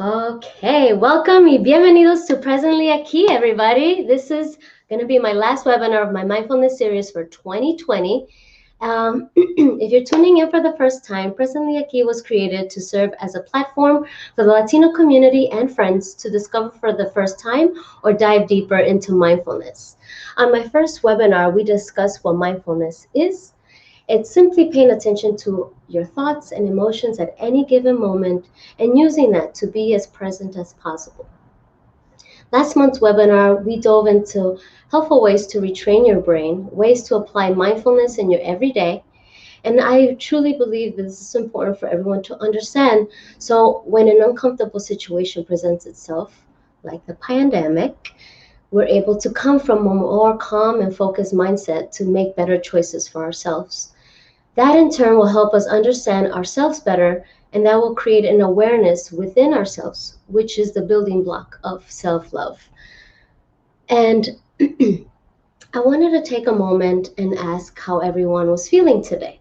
Okay, welcome y bienvenidos to Presently Aqui, everybody. This is going to be my last webinar of my mindfulness series for 2020. If you're tuning in for the first time, Presently Aqui was created to serve as a platform for the Latino community and friends to discover for the first time or dive deeper into mindfulness. On my first webinar, we discussed what mindfulness is. It's simply paying attention to your thoughts and emotions at any given moment and using that to be as present as possible. Last month's webinar, we dove into helpful ways to retrain your brain, ways to apply mindfulness in your everyday. And I truly believe this is important for everyone to understand. So when an uncomfortable situation presents itself, like the pandemic, we're able to come from a more calm and focused mindset to make better choices for ourselves. That in turn will help us understand ourselves better, and that will create an awareness within ourselves, which is the building block of self-love. And I wanted to take a moment and ask how everyone was feeling today.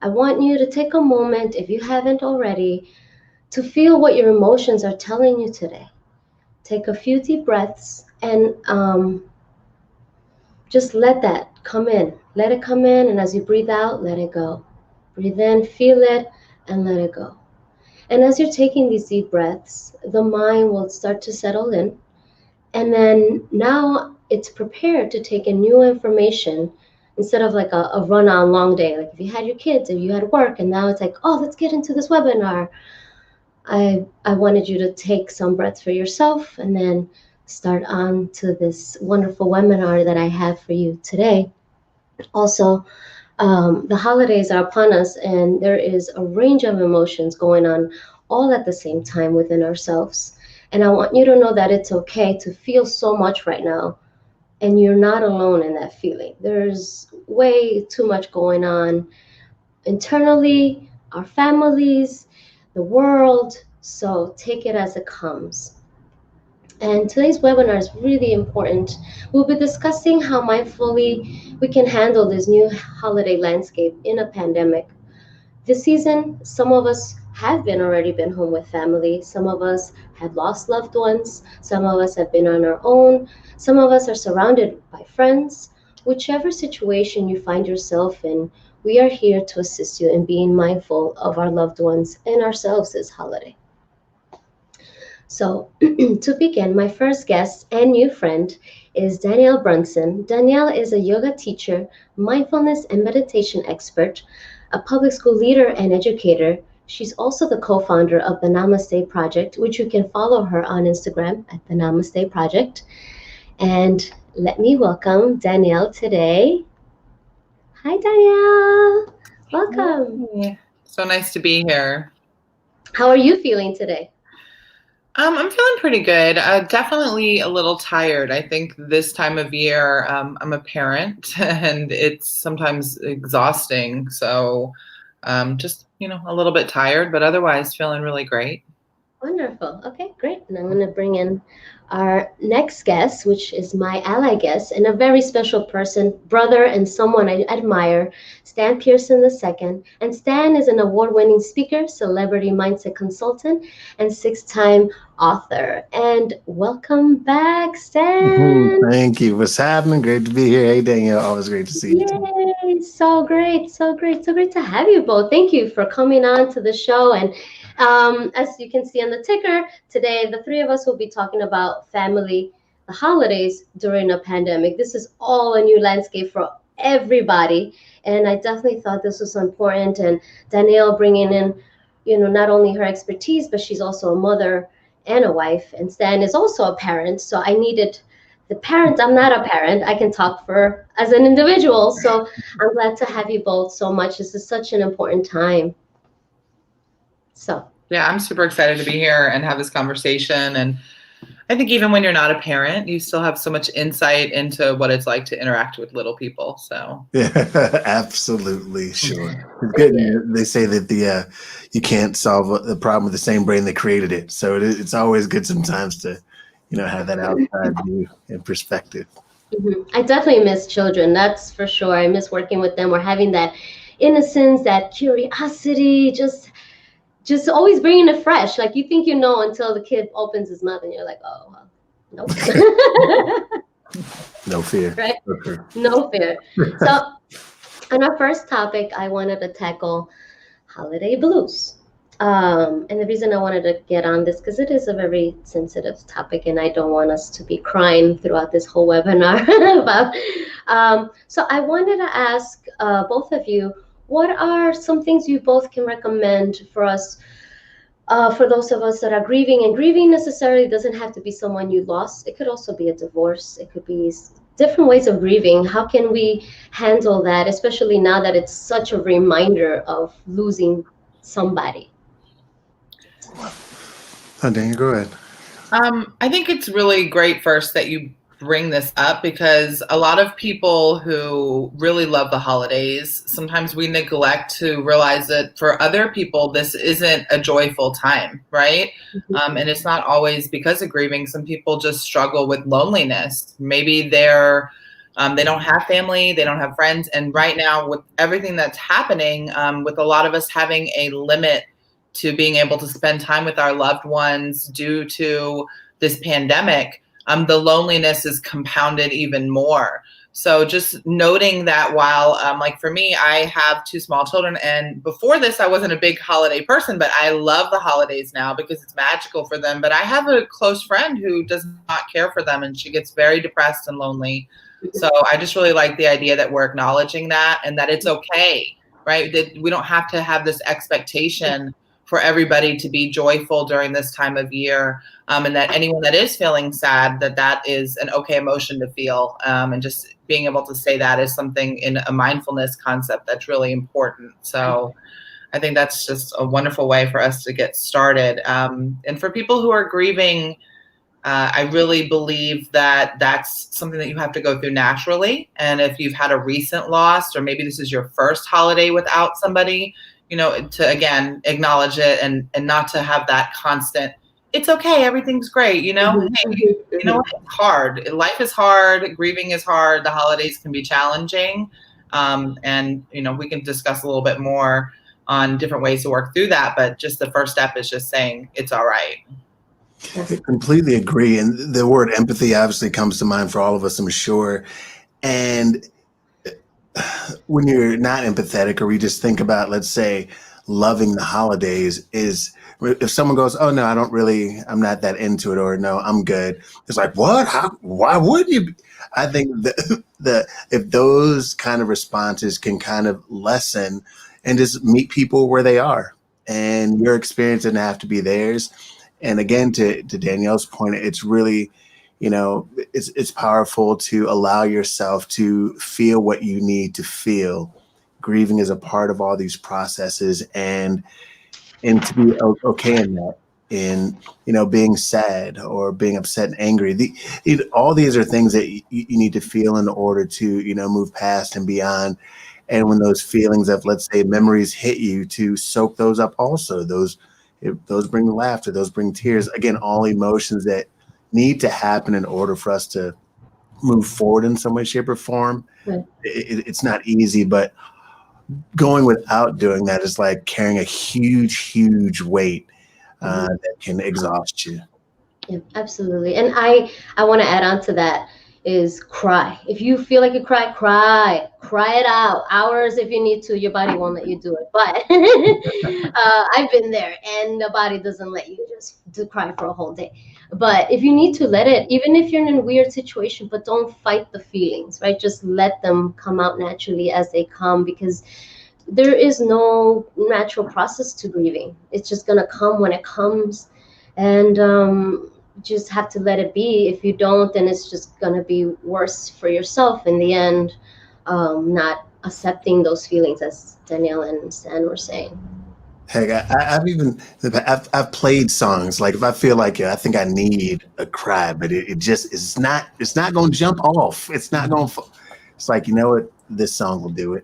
I want you to take a moment, if you haven't already, to feel what your emotions are telling you today. Take a few deep breaths and just let that come in. Let it come in, and as you breathe out, let it go. Breathe in, feel it, and let it go. And as you're taking these deep breaths, the mind will start to settle in. And then now it's prepared to take in new information instead of like a run-on long day. Like if you had your kids or you had work, and now it's like, oh, let's get into this webinar. I wanted you to take some breaths for yourself and then start on to this wonderful webinar that I have for you today. Also, the holidays are upon us, and there is a range of emotions going on all at the same time within ourselves. And I want you to know that it's okay to feel so much right now, and you're not alone in that feeling. There's way too much going on internally, our families, the world, so take it as it comes. And today's webinar is really important. We'll be discussing how mindfully we can handle this new holiday landscape in a pandemic. This season, some of us have already been home with family. Some of us have lost loved ones. Some of us have been on our own. Some of us are surrounded by friends. Whichever situation you find yourself in, we are here to assist you in being mindful of our loved ones and ourselves this holiday. So to begin, my first guest and new friend is Danielle Brunson. Danielle is a yoga teacher, mindfulness and meditation expert, a public school leader and educator. She's also the co-founder of the Namaste Project, which you can follow her on Instagram at the Namaste Project. And let me welcome Danielle today. Hi, Danielle. Welcome. Hey. So nice to be here. How are you feeling today? I'm feeling pretty good. Definitely a little tired. I think this time of year, I'm a parent and it's sometimes exhausting. So just, a little bit tired, but otherwise feeling really great. Wonderful. Okay, great. And I'm going to bring in our next guest, which is my ally guest and a very special person, brother, and someone I admire, Stan Pearson II. And Stan is an award-winning speaker, celebrity mindset consultant, and six-time author. And welcome back, Stan. Thank you. What's happening? Great to be here. Hey, Danielle. Always great to see you. Yay! So great, so great, so great to have you both. Thank you for coming on to the show. And as you can see on the ticker, today the three of us will be talking about family, the holidays during a pandemic. This is all a new landscape for everybody, and I definitely thought this was important. And Danielle bringing in, not only her expertise, but she's also a mother and a wife, and Stan is also a parent. So I needed the parent. I'm not a parent. I can talk for as an individual. So I'm glad to have you both so much. This is such an important time. So yeah, I'm super excited to be here and have this conversation. And I think even when you're not a parent, you still have so much insight into what it's like to interact with little people. So yeah, absolutely sure. It's good. They say that you can't solve the problem with the same brain that created it. So it's always good sometimes to have that outside view and perspective. I definitely miss children. That's for sure. I miss working with them or having that innocence, that curiosity, just just always bringing it fresh. Like you think you know until the kid opens his mouth and you're like, oh, well, nope. No fear. Right? Okay. No fear. So on our first topic, I wanted to tackle holiday blues. And the reason I wanted to get on this, because it is a very sensitive topic and I don't want us to be crying throughout this whole webinar about. So I wanted to ask both of you, what are some things you both can recommend for us, for those of us that are grieving? And grieving necessarily doesn't have to be someone you lost. It could also be a divorce. It could be different ways of grieving. How can we handle that, especially now that it's such a reminder of losing somebody? Oh, Daniel, go ahead. I think it's really great first that you bring this up, because a lot of people who really love the holidays, sometimes we neglect to realize that for other people, this isn't a joyful time, right? Mm-hmm. And it's not always because of grieving. Some people just struggle with loneliness. Maybe they don't have family, they don't have friends. And right now, with everything that's happening, with a lot of us having a limit to being able to spend time with our loved ones due to this pandemic, the loneliness is compounded even more. So just noting that while, like for me, I have 2 small children, and before this, I wasn't a big holiday person, but I love the holidays now because it's magical for them. But I have a close friend who does not care for them, and she gets very depressed and lonely. So I just really like the idea that we're acknowledging that and that it's okay, right? That we don't have to have this expectation for everybody to be joyful during this time of year, and that anyone that is feeling sad, that is an okay emotion to feel, and just being able to say that is something in a mindfulness concept that's really important. So I think that's just a wonderful way for us to get started. And for people who are grieving, I really believe that that's something that you have to go through naturally. And if you've had a recent loss, or maybe this is your first holiday without somebody, to again acknowledge it and not to have that constant, it's okay, everything's great, Mm-hmm. Hey, what? It's hard. Life is hard. Grieving is hard. The holidays can be challenging. And we can discuss a little bit more on different ways to work through that. But just the first step is just saying it's all right. I completely agree. And the word empathy obviously comes to mind for all of us, I'm sure. And when you're not empathetic, or we just think about, let's say, loving the holidays, is if someone goes, oh no, I'm not that into it, or no, I'm good. It's like, what? Why would you? I think that if those kind of responses can kind of lessen and just meet people where they are, and your experience doesn't have to be theirs. And again, to Danielle's point, it's really, it's powerful to allow yourself to feel what you need to feel. Grieving is a part of all these processes, and to be okay in that, in being sad or being upset and angry. All these are things that you need to feel in order to move past and beyond. And when those feelings of, let's say, memories hit you, to soak those up also. Those bring laughter, those bring tears. Again, all emotions that need to happen in order for us to move forward in some way, shape, or form. Right. It's not easy, but going without doing that is like carrying a huge, huge weight that can exhaust you. Yeah, absolutely. And I want to add on to that is cry. If you feel like you cry it out. Hours if you need to. Your body won't let you do it, but I've been there, and the body doesn't let you just cry for a whole day. But if you need to, let it, even if you're in a weird situation, but don't fight the feelings, right? Just let them come out naturally as they come, because there is no natural process to grieving. It's just gonna come when it comes, and just have to let it be. If you don't, then it's just going to be worse for yourself in the end, not accepting those feelings, as Danielle and Stan were saying. Heck, I've played songs, like if I feel like I think I need a cry, but it's not going to jump off. It's not going to, it's like, what, this song will do it.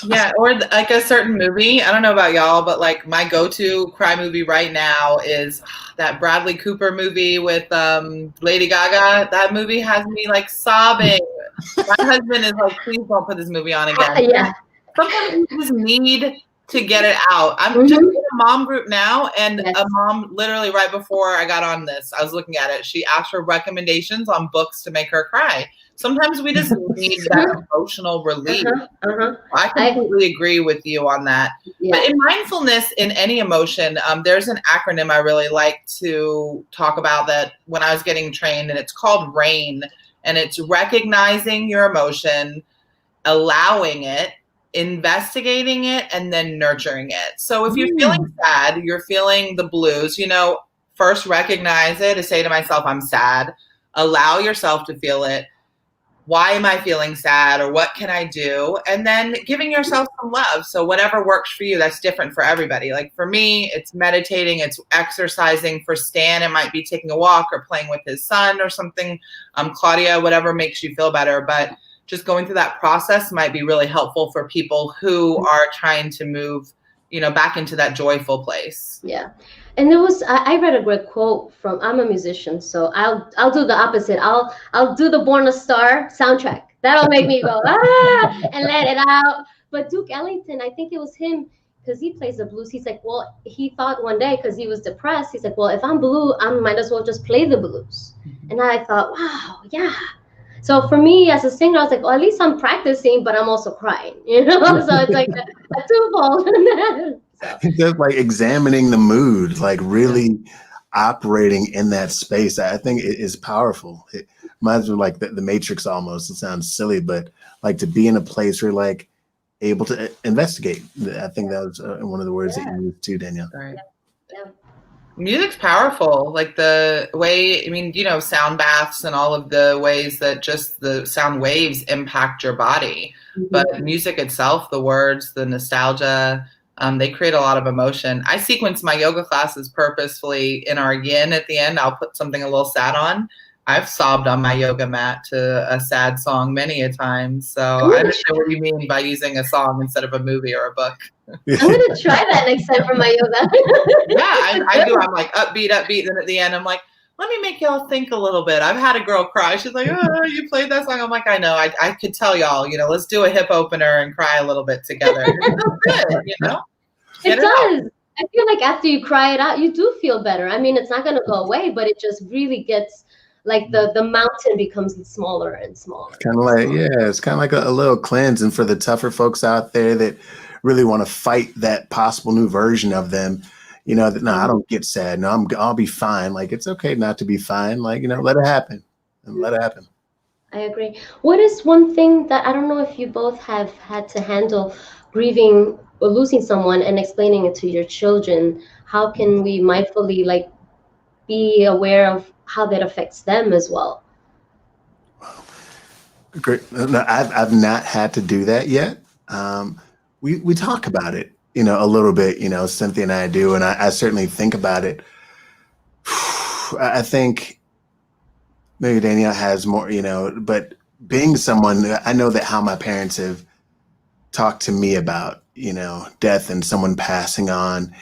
Yeah, or like a certain movie. I don't know about y'all, but like my go-to cry movie right now is that Bradley Cooper movie with Lady Gaga. That movie has me like sobbing. My husband is like, please don't put this movie on again. Yeah. Sometimes you just need to get it out. I'm just in a mom group now, and Yes. a mom literally right before I got on this, I was looking at it. She asked for recommendations on books to make her cry. Sometimes we just need that emotional relief. I completely agree with you on that. Yeah. But in mindfulness, in any emotion, there's an acronym I really like to talk about that when I was getting trained, and it's called RAIN, and it's recognizing your emotion, allowing it, investigating it, and then nurturing it. So if you're feeling sad, you're feeling the blues, first recognize it and say to myself, I'm sad. Allow yourself to feel it. Why am I feeling sad, or what can I do? And then giving yourself some love. So whatever works for you, that's different for everybody. Like for me, it's meditating, it's exercising. For Stan, it might be taking a walk or playing with his son or something. Claudia, whatever makes you feel better. But just going through that process might be really helpful for people who are trying to move, back into that joyful place. Yeah. And there was I read a great quote from, I'm a musician, so I'll do the opposite. I'll do the Born a Star soundtrack. That'll make me go and let it out. But Duke Ellington, I think it was him, because he plays the blues. He's like, well, he thought one day, because he was depressed, he's like, well, if I'm blue, I might as well just play the blues. And I thought, wow, yeah. So for me as a singer, I was like, well, at least I'm practicing, but I'm also crying, So it's like a twofold. Just like examining the mood, like really operating in that space, I think it is powerful. It reminds me of like the Matrix almost. It sounds silly, but like to be in a place where you're like able to investigate. I think that was one of the words that you used too, Danielle. Right. Music's powerful. Like the way, sound baths and all of the ways that just the sound waves impact your body. But music itself, the words, the nostalgia, they create a lot of emotion. I sequence my yoga classes purposefully in our yin at the end. I'll put something a little sad on. I've sobbed on my yoga mat to a sad song many a time. So I understand what you mean by using a song instead of a movie or a book. I'm going to try that next time for my yoga. Yeah, I do. I'm like upbeat. Then at the end, I'm like, let me make y'all think a little bit. I've had a girl cry. She's like, oh, you played that song? I'm like, I know. I could tell y'all, let's do a hip opener and cry a little bit together. It feels good, It does. I feel like after you cry it out, you do feel better. I mean, it's not going to go away, but it just really gets like the mountain becomes smaller and smaller. Kind of like, it's kind of like a little cleanse. And for the tougher folks out there that really want to fight that possible new version of them, that, no, I don't get sad. No, I'll be fine. Like, it's okay not to be fine. Like, let it happen and let it happen. I agree. What is one thing that, I don't know if you both have had to handle grieving or losing someone and explaining it to your children? How can we mindfully be aware of how that affects them as well? Great. No, I've not had to do that yet. We talk about it, a little bit, Cynthia and I do, and I certainly think about it. I think maybe Danielle has more, but being someone, I know that how my parents have talked to me about, death and someone passing on,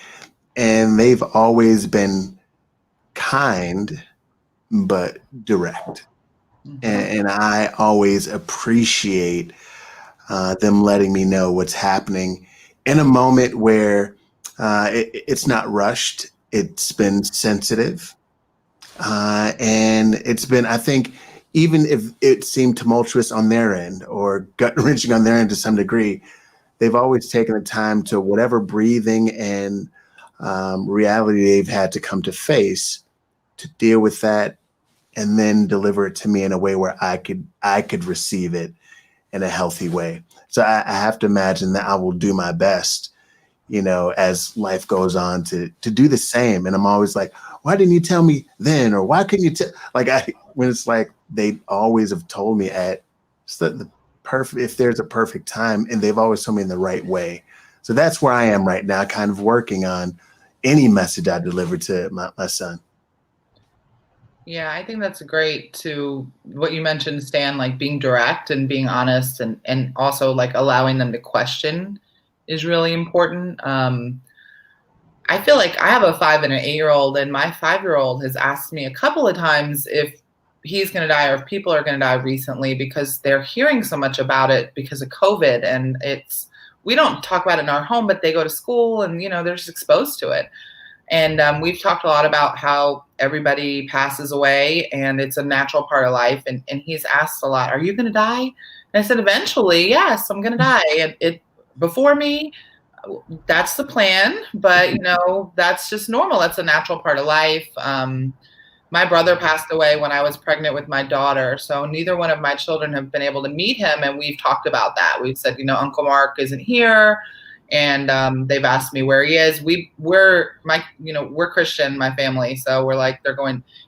and they've always been kind, but direct. And I always appreciate them letting me know what's happening in a moment where it's not rushed. It's been sensitive. And it's been, I think, even if it seemed tumultuous on their end or gut-wrenching on their end to some degree, they've always taken the time to whatever breathing and reality they've had to come to face to deal with that and then deliver it to me in a way where I could receive it in a healthy way. So I have to imagine that I will do my best, as life goes on to do the same. And I'm always like, why didn't you tell me then? Or why couldn't you tell? When it's like, they always have told me if there's a perfect time, and they've always told me in the right way. So that's where I am right now, kind of working on any message I deliver to my son. Yeah, I think that's great to what you mentioned, Stan, like being direct and being honest and also like allowing them to question is really important. I feel like I have a 5 and an 8-year-old, and my 5-year-old has asked me a couple of times if he's going to die or if people are going to die recently, because they're hearing so much about it because of COVID. And it's we don't talk about it in our home, but they go to school and, they're just exposed to it. And we've talked a lot about how everybody passes away and it's a natural part of life. And he's asked a lot, are you going to die? And I said, eventually, yes, I'm going to die. And before me, that's the plan. But, that's just normal. That's a natural part of life. My brother passed away when I was pregnant with my daughter. So neither one of my children have been able to meet him. And we've talked about that. We've said, Uncle Mark isn't here. And they've asked me where he is. We're Christian, my family. So we're like,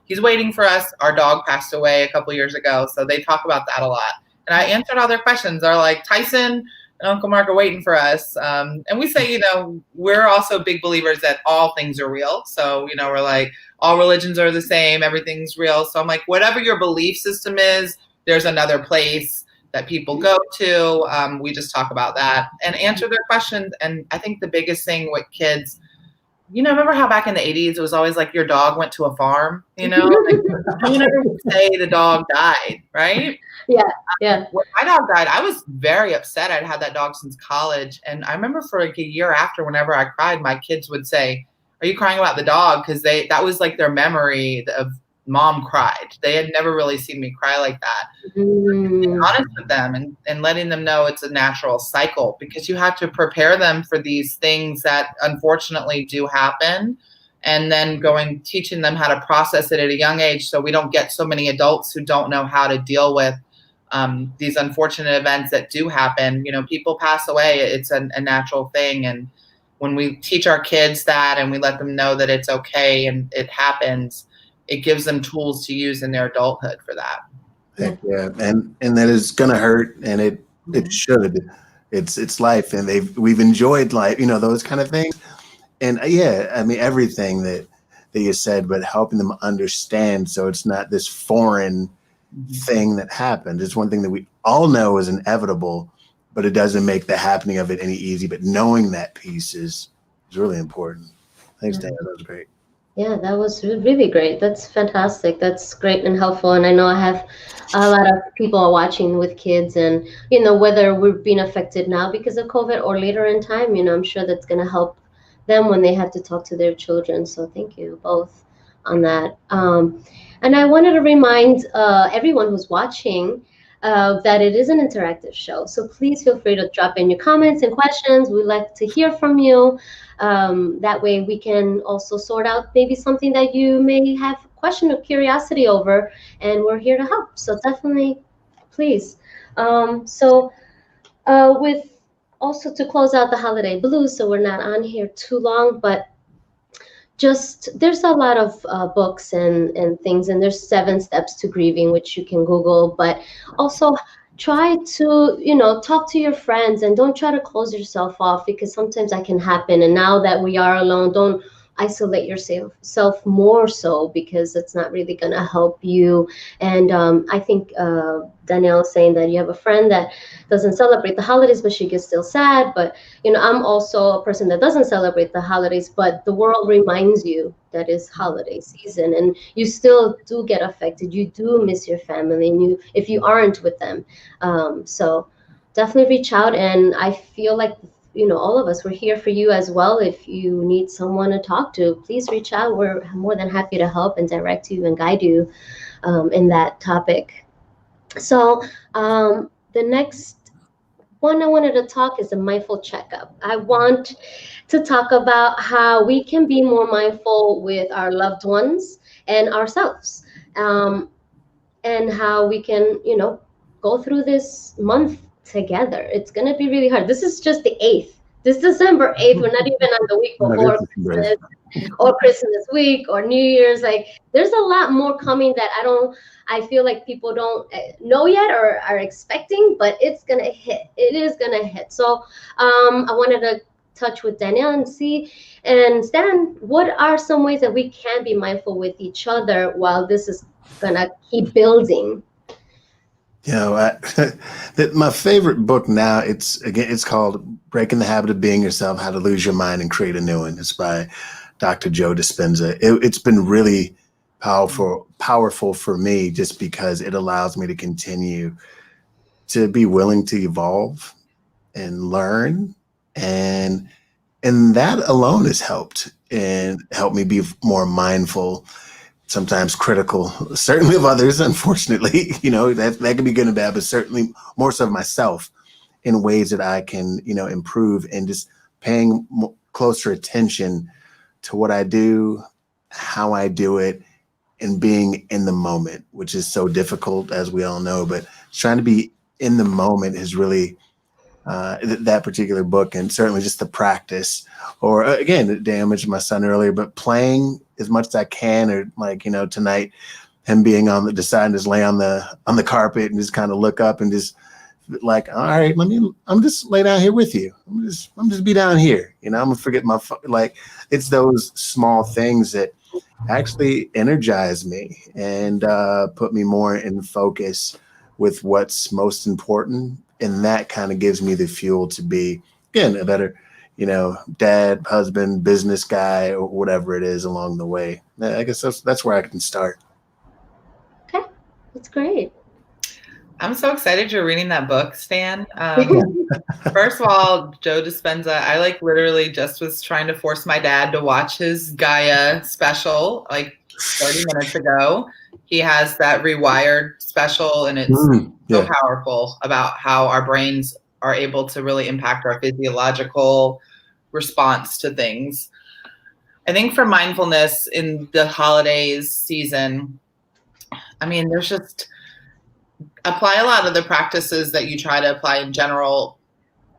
he's waiting for us. Our dog passed away a couple years ago. So they talk about that a lot. And I answered all their questions. They're like, Tyson and Uncle Mark are waiting for us. And we say, we're also big believers that all things are real. So, we're like, all religions are the same. Everything's real. So I'm like, whatever your belief system is, there's another place that people go to. We just talk about that and answer their questions. And I think the biggest thing with kids, remember how back in the 80s, it was always like your dog went to a farm, like, you never would say the dog died, right? Yeah. When my dog died, I was very upset. I'd had that dog since college. And I remember for like a year after, whenever I cried, my kids would say, are you crying about the dog? Because that was like their memory of Mom cried. They had never really seen me cry like that. Being honest with them and letting them know it's a natural cycle, because you have to prepare them for these things that unfortunately do happen, and then teaching them how to process it at a young age, so we don't get so many adults who don't know how to deal with these unfortunate events that do happen. People pass away. It's a natural thing. And when we teach our kids that and we let them know that it's okay and it happens, it gives them tools to use in their adulthood for that. Heck yeah. And that is gonna hurt, and it should. It's life, and we've enjoyed life, those kind of things. And everything that you said, but helping them understand, so it's not this foreign thing that happened. It's one thing that we all know is inevitable, but it doesn't make the happening of it any easy. But knowing that piece is really important. Thanks, Dan. That was great. Yeah, that was really great. That's fantastic. That's great and helpful. And I know I have a lot of people watching with kids, and whether we're being affected now because of COVID or later in time, I'm sure that's going to help them when they have to talk to their children. So thank you both on that. And I wanted to remind everyone who's watching that it is an interactive show. So please feel free to drop in your comments and questions. We'd like to hear from you. That way we can also sort out maybe something that you may have a question or curiosity over, and we're here to help. So definitely, please. With also to close out the holiday blues, so we're not on here too long, but there's a lot of books and things, and there's 7 steps to grieving, which you can Google, but also try to talk to your friends, and don't try to close yourself off, because sometimes that can happen. And now that we are alone, don't isolate yourself more so, because it's not really going to help you. And I think Danielle is saying that you have a friend that doesn't celebrate the holidays, but she gets still sad. But I'm also a person that doesn't celebrate the holidays, but the world reminds you that it's holiday season, and you still do get affected. You do miss your family, and if you aren't with them. So definitely reach out, and I feel like all of us, we're here for you as well. If you need someone to talk to, please reach out. We're more than happy to help and direct you and guide you in that topic. So the next one I wanted to talk is a mindful checkup. I want to talk about how we can be more mindful with our loved ones and ourselves, and how we can, go through this month together. It's going to be really hard. This is just the 8th. This December 8th. We're not even on the week before Christmas or Christmas week or New Year's. Like, there's a lot more coming that I feel like people don't know yet or are expecting, but it's going to hit. It is going to hit. So I wanted to touch with Danielle and see, and Stan, what are some ways that we can be mindful with each other while this is going to keep building? My favorite book now, it's called Breaking the Habit of Being Yourself, How to Lose Your Mind and Create a New One. It's by Dr. Joe Dispenza. It's been really powerful for me, just because it allows me to continue to be willing to evolve and learn And that alone has helped and helped me be more mindful, sometimes critical, certainly of others, unfortunately. That can be good and bad, but certainly more so of myself in ways that I can, improve, and just paying closer attention to what I do, how I do it, and being in the moment, which is so difficult, as we all know. But trying to be in the moment is really that particular book, and certainly just the practice. Or again, Dan mentioned my son earlier, but playing as much as I can, or tonight, him being deciding to just lay on the carpet and just kind of look up and just like, all right, I'm just lay down here with you. I'm just be down here. I'm gonna forget my like. It's those small things that actually energize me and put me more in focus with what's most important. And that kind of gives me the fuel to be, again, a better, dad, husband, business guy, or whatever it is along the way. I guess that's where I can start. Okay, that's great. I'm so excited you're reading that book, Stan. First of all, Joe Dispenza, I literally just was trying to force my dad to watch his Gaia special 30 minutes ago. He has that Rewired special, and it's so powerful about how our brains are able to really impact our physiological response to things. I think for mindfulness in the holidays season, there's just apply a lot of the practices that you try to apply in general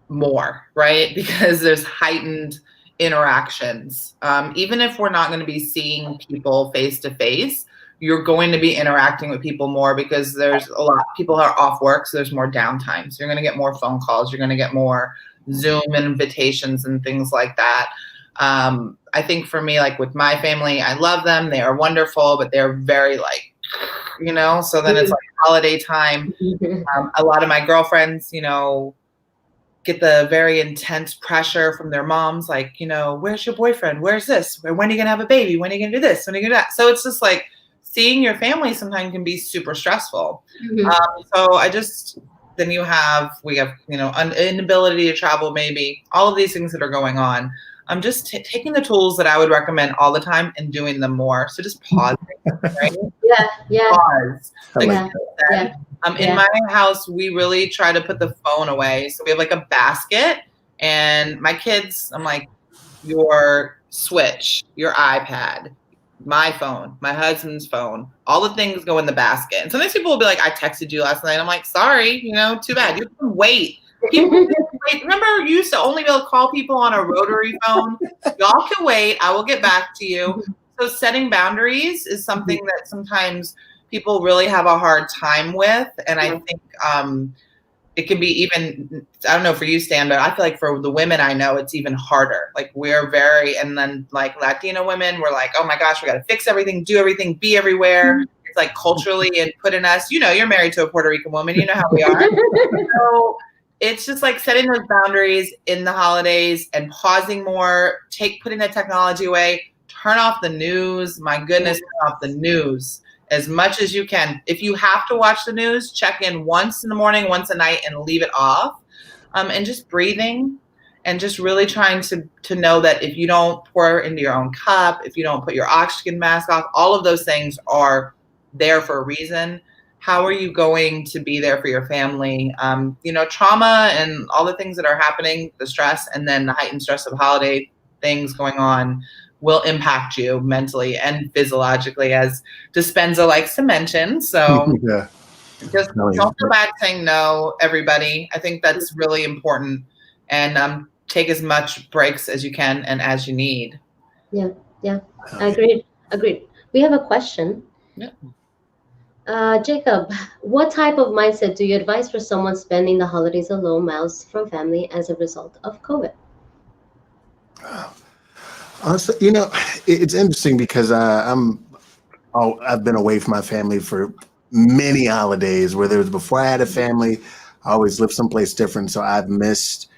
more, right? Because there's heightened interactions. Even if we're not going to be seeing people face to face, you're going to be interacting with people more because there's a lot of people are off work, so there's more downtime. So you're going to get more phone calls, you're going to get more Zoom invitations and things like that. I think for me, with my family, I love them. They are wonderful, but they're very so then it's holiday time. A lot of my girlfriends, get the very intense pressure from their moms, where's your boyfriend? Where's this? When are you going to have a baby? When are you going to do this? When are you going to do that? So it's just seeing your family sometimes can be super stressful. So then we have, inability to travel, maybe all of these things that are going on. I'm just taking the tools that I would recommend all the time and doing them more. So just pausing, right? Yeah. Pause. In my house, we really try to put the phone away. So we have a basket, and my kids, I'm like, your Switch, your iPad, my phone, my husband's phone, all the things go in the basket. And sometimes people will be like, I texted you last night. I'm like, sorry, too bad. You can wait. Remember, you used to only be able to call people on a rotary phone. Y'all can wait. I will get back to you. So setting boundaries is something that sometimes people really have a hard time with. And I think it can be even, I don't know for you, Stan, but I feel for the women I know, it's even harder. We're very, and then Latino women, we're oh my gosh, we got to fix everything, do everything, be everywhere. It's culturally input in us. You're married to a Puerto Rican woman. You know how we are. So it's just setting those boundaries in the holidays and pausing more, putting the technology away, turn off the news. My goodness, turn off the news as much as you can. If you have to watch the news, check in once in the morning, once a night, and leave it off. And just breathing and just really trying to know that if you don't pour into your own cup, if you don't put your oxygen mask off, all of those things are there for a reason. How are you going to be there for your family? Trauma and all the things that are happening, the stress, and then the heightened stress of holiday things going on will impact you mentally and physiologically, as Dispenza likes to mention. So just don't feel bad saying no, everybody. I think that's really important. And take as much breaks as you can and as you need. Yeah. Agreed. We have a question. Yeah. Jacob, what type of mindset do you advise for someone spending the holidays alone, miles from family, as a result of COVID? Honestly, it's interesting because I've been away from my family for many holidays. Whether it was before I had a family, I always lived someplace different. So I've missed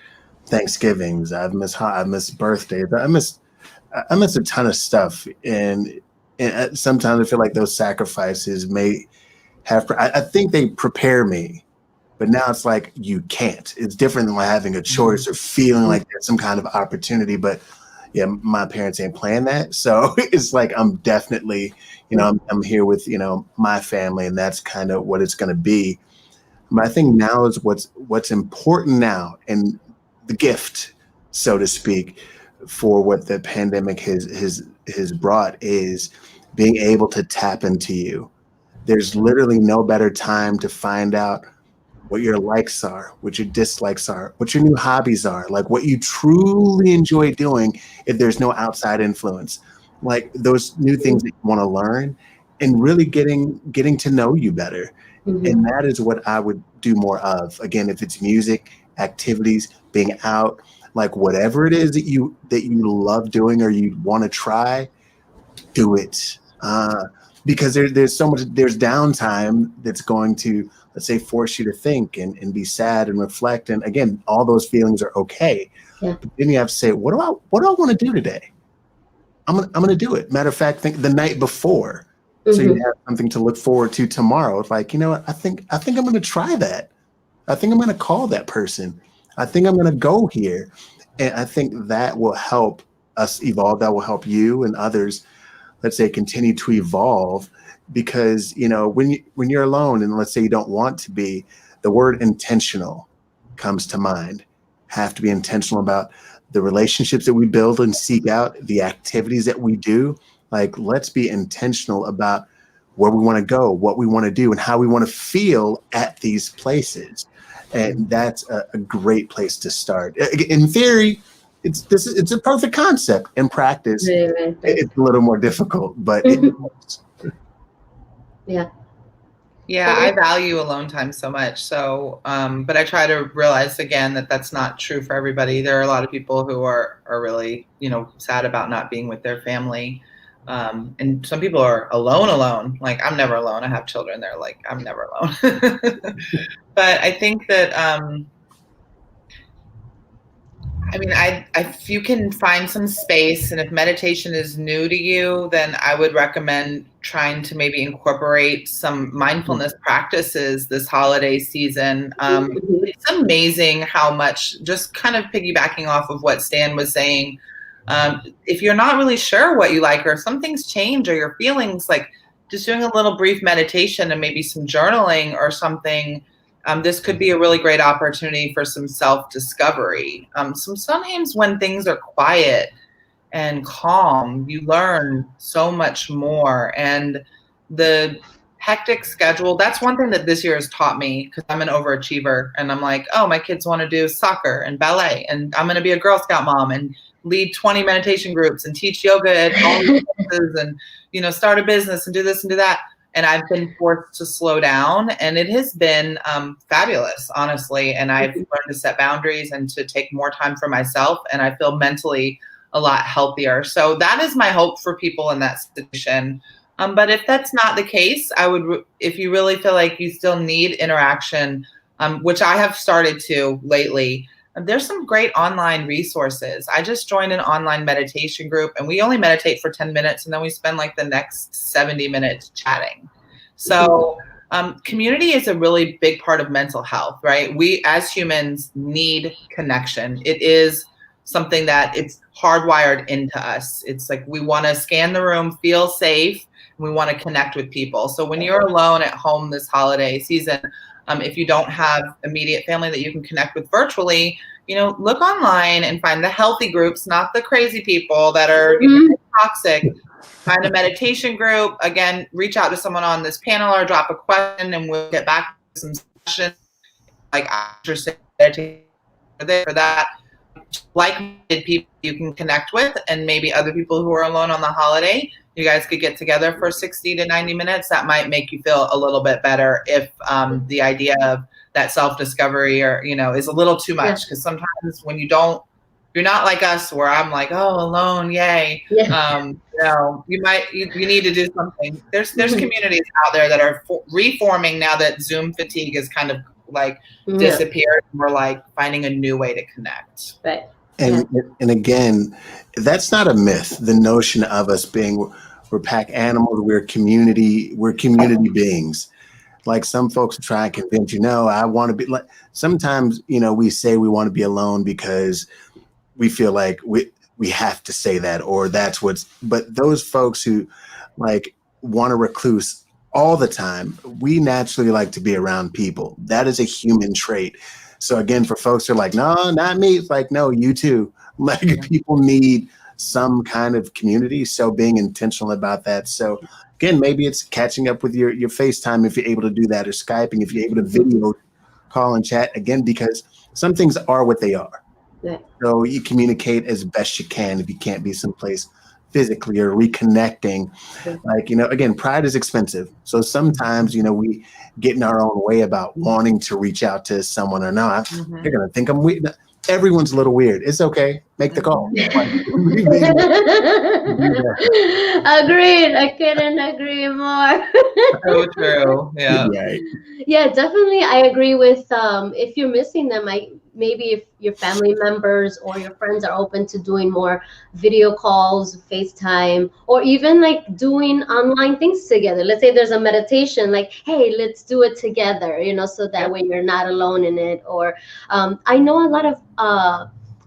Thanksgivings, I've missed birthdays, I missed a ton of stuff, and sometimes I feel those sacrifices may have. I think they prepare me But now it's like you can't. It's different than like having a choice or feeling like there's some kind of opportunity. But yeah, my parents ain't playing that. So it's like I'm definitely, I'm here with, my family, and that's kind of what it's going to be. But I think now is what's important now, and the gift, so to speak, for what the pandemic has brought is being able to tap into you. There's literally no better time to find out what your likes are, what your dislikes are, what your new hobbies are, like what you truly enjoy doing if there's no outside influence, like those new things that you want to learn, and really getting to know you better. And that is what I would do more of. Again, if it's music, activities, being out, like whatever it is that you love doing or you want to try, do it. Because there's downtime that's going to, let's say, force you to think and be sad and reflect. And again, all those feelings are okay. Yeah. But then you have to say, what do I want to do today? I'm gonna do it. Matter of fact, think the night before. So you have something to look forward to tomorrow. It's like, you know what? I think I'm going to try that. I think I'm going to call that person. I think I'm going to go here. And I think that will help us evolve. That will help you and others, let's say, continue to evolve. Because, when you're alone and let's say you don't want to be, the word intentional comes to mind. Have to be intentional about the relationships that we build and seek out, the activities that we do. Like, let's be intentional about where we want to go, what we want to do, and how we want to feel at these places. And that's a great place to start. In theory, it's a perfect concept. In practice, it's a little more difficult, but it works. Yeah. Yeah, I value alone time so much. So, but I try to realize again that that's not true for everybody. There are a lot of people who are really, sad about not being with their family. And some people are alone. Like, I'm never alone. I have children. They're like, I'm never alone. But I think that, if you can find some space, and if meditation is new to you, then I would recommend trying to maybe incorporate some mindfulness practices this holiday season. It's amazing how much, just kind of piggybacking off of what Stan was saying, if you're not really sure what you like, or if some things change, or your feelings, like just doing a little brief meditation and maybe some journaling or something, this could be a really great opportunity for some self-discovery. Sometimes when things are quiet and calm, you learn so much more. And the hectic schedule, that's one thing that this year has taught me, because I'm an overachiever, and I'm like, oh, my kids want to do soccer and ballet, and I'm going to be a Girl Scout mom and lead 20 meditation groups and teach yoga at all the places, and start a business and do this and do that. And I've been forced to slow down, and it has been fabulous, honestly. And I've learned to set boundaries and to take more time for myself, and I feel mentally a lot healthier. So that is my hope for people in that situation. But if that's not the case, if you really feel like you still need interaction, which I have started to lately, there's some great online resources. I just joined an online meditation group, and we only meditate for 10 minutes, and then we spend like the next 70 minutes chatting. So community is a really big part of mental health, right? We as humans need connection. It is something that it's hardwired into us. It's like we want to scan the room, feel safe, and we want to connect with people. So when you're alone at home this holiday season, if you don't have immediate family that you can connect with virtually, look online and find the healthy groups, not the crazy people that are toxic. Find a meditation group. Again, reach out to someone on this panel or drop a question, and we'll get back to some sessions. Like, for that, like-minded people you can connect with, and maybe other people who are alone on the holiday. You guys could get together for 60 to 90 minutes. That might make you feel a little bit better if the idea of that self-discovery is a little too much. Because sometimes when you're not like us, where I'm like, oh, alone, yay. Yeah. You need to do something. There's communities out there that are reforming now that Zoom fatigue is kind of like disappeared. We're like finding a new way to connect. Right. And again, that's not a myth. The notion of us being, we're pack animals, we're community beings. like some folks try and convince you, no, I want to be like, sometimes, you know, we say we want to be alone because we feel like we have to say that, or that's what's, but those folks who like want to recluse all the time, we naturally like to be around people. That is a human trait. So again, for folks who are like, no, not me, it's like, no, you too. Like people need some kind of community. So being intentional about that. So again, maybe it's catching up with your FaceTime if you're able to do that, or Skyping if you're able to video call and chat, again, because some things are what they are. Right. So you communicate as best you can if you can't be someplace physically, or reconnecting. Like, you know, again, pride is expensive. So sometimes, you know, we get in our own way about wanting to reach out to someone or not. They're going to think I'm weird. Everyone's a little weird. It's okay. Make the call. Agreed. I couldn't agree more. So true. Yeah. Right. Yeah, definitely. I agree with if you're missing them, maybe if your family members or your friends are open to doing more video calls, FaceTime, or even like doing online things together. Let's say there's a meditation, like, hey, let's do it together, you know, so that way you're not alone in it. Or I know a lot of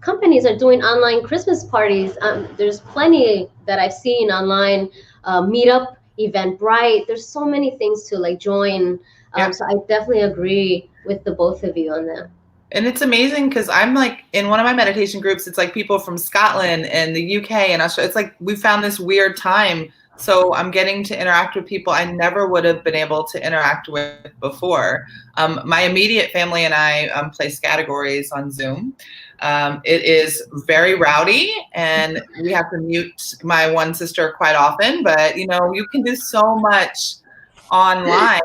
companies are doing online Christmas parties. There's plenty that I've seen online, Meetup, Eventbrite. There's so many things to like join. So I definitely agree with the both of you on that. And it's amazing because I'm like in one of my meditation groups, it's like people from Scotland and the UK and Australia. It's like we found this weird time. So I'm getting to interact with people I never would have been able to interact with before. My immediate family and I play categories on Zoom. It is very rowdy, and we have to mute my one sister quite often. But, you know, you can do so much online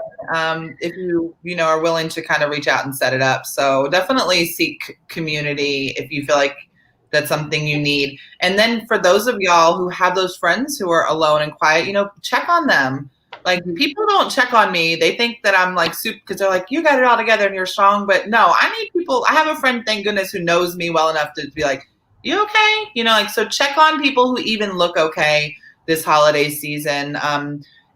if you know are willing to kind of reach out and set it up. So definitely seek community if you feel like that's something you need. And then for those of y'all who have those friends who are alone and quiet, you know, check on them. Like, people don't check on me. They think that I'm like super, because they're like, you got it all together and you're strong. But no, I need people. I have a friend, thank goodness, who knows me well enough to be like, you okay? You know, like, so check on people who even look okay this holiday season.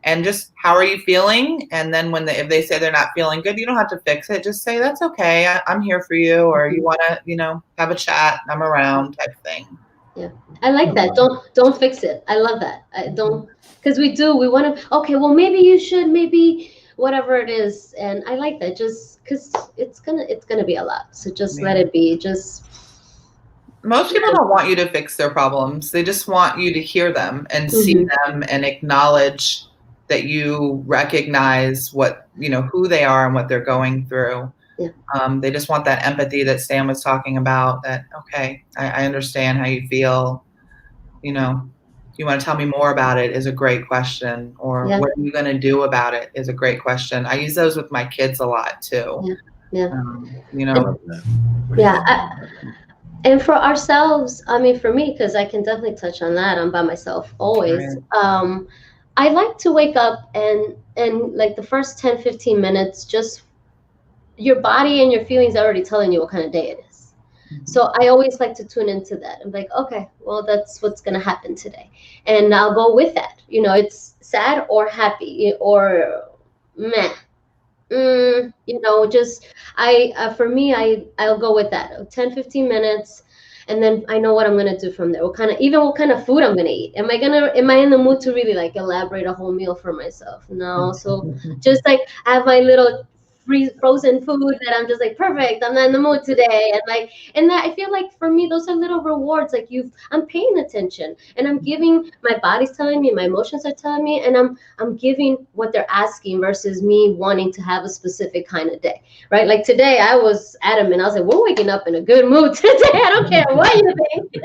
And just, how are you feeling? And then if they say they're not feeling good, you don't have to fix it. Just say, that's okay. I'm here for you. Or you want to, you know, have a chat. I'm around, type thing. Yeah, I like that. Don't fix it. I love that. I don't, because we want to, okay, well, maybe you should, maybe whatever it is. And I like that, just because it's gonna be a lot. So just let it be. Most people don't want you to fix their problems. They just want you to hear them and see them and acknowledge that you recognize what, you know, who they are and what they're going through. Yeah. They just want that empathy that Stan was talking about, that, okay, I understand how you feel. You know, you want to tell me more about it is a great question. Or what are you going to do about it is a great question. I use those with my kids a lot too. Yeah. You know. And for ourselves, I mean, for me, because I can definitely touch on that. I'm by myself always. Right. I like to wake up and like the first 10, 15 minutes, just your body and your feelings are already telling you what kind of day it is. So I always like to tune into that. I'm like, okay, well, that's what's going to happen today. And I'll go with that. You know, it's sad or happy or meh. You know, just for me, I'll go with that 10, 15 minutes. And then I know what I'm gonna do from there. What kind of food I'm gonna eat. Am I in the mood to really like elaborate a whole meal for myself? No. So just like have my little frozen food that I'm just like, perfect, I'm not in the mood today. And that I feel like for me, those are little rewards. Like I'm paying attention and I'm giving, my body's telling me, my emotions are telling me, and I'm giving what they're asking versus me wanting to have a specific kind of day, right? Like today I was adamant. I was like, we're waking up in a good mood today. I don't care what you think.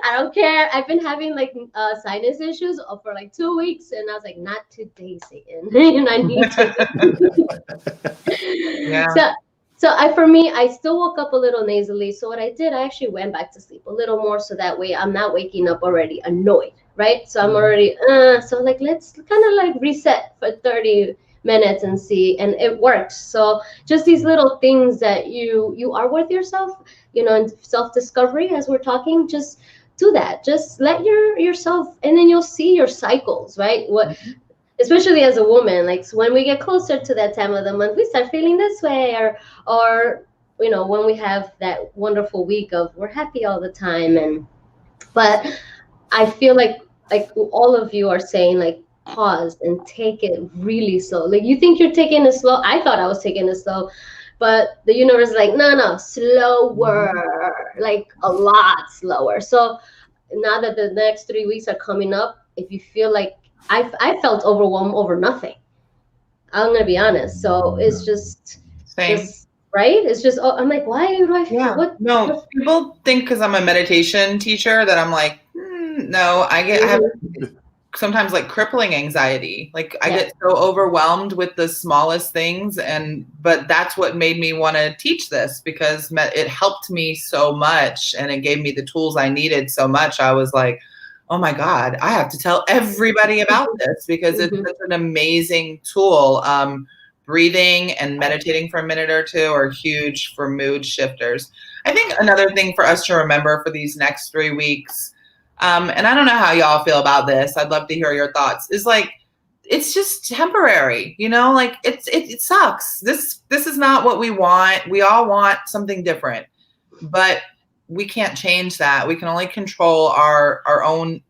I don't care. I've been having like sinus issues for like 2 weeks, and I was like, not today, Satan. And I need to. Yeah. So for me, I still woke up a little nasally. So what I did, I actually went back to sleep a little more, so that way I'm not waking up already annoyed, right? So I'm already so like, let's kind of like reset for 30 minutes and see, and it works. So just these little things that you are with yourself, you know, and self-discovery, as we're talking, just do that. Just let yourself, and then you'll see your cycles, right? especially as a woman, like so when we get closer to that time of the month, we start feeling this way, or when we have that wonderful week of we're happy all the time. And but I feel like all of you are saying, like, pause and take it really slow. Like, you think you're taking it slow. I thought I was taking it slow, but the universe is like, no, slower, like a lot slower. So now that the next 3 weeks are coming up, if you feel like I felt overwhelmed over nothing, I'm gonna be honest. So it's Same. just right. It's just, I'm like, why do I feel what? No, people think because I'm a meditation teacher that I'm like, no, I have sometimes like crippling anxiety. Like I get so overwhelmed with the smallest things, but that's what made me want to teach this, because it helped me so much and it gave me the tools I needed so much. I was like, oh my God, I have to tell everybody about this because it's such an amazing tool. Breathing and meditating for a minute or two are huge for mood shifters. I think another thing for us to remember for these next 3 weeks, and I don't know how y'all feel about this, I'd love to hear your thoughts, is like, it's just temporary, like it sucks. This is not what we want. We all want something different, but we can't change that. We can only control our own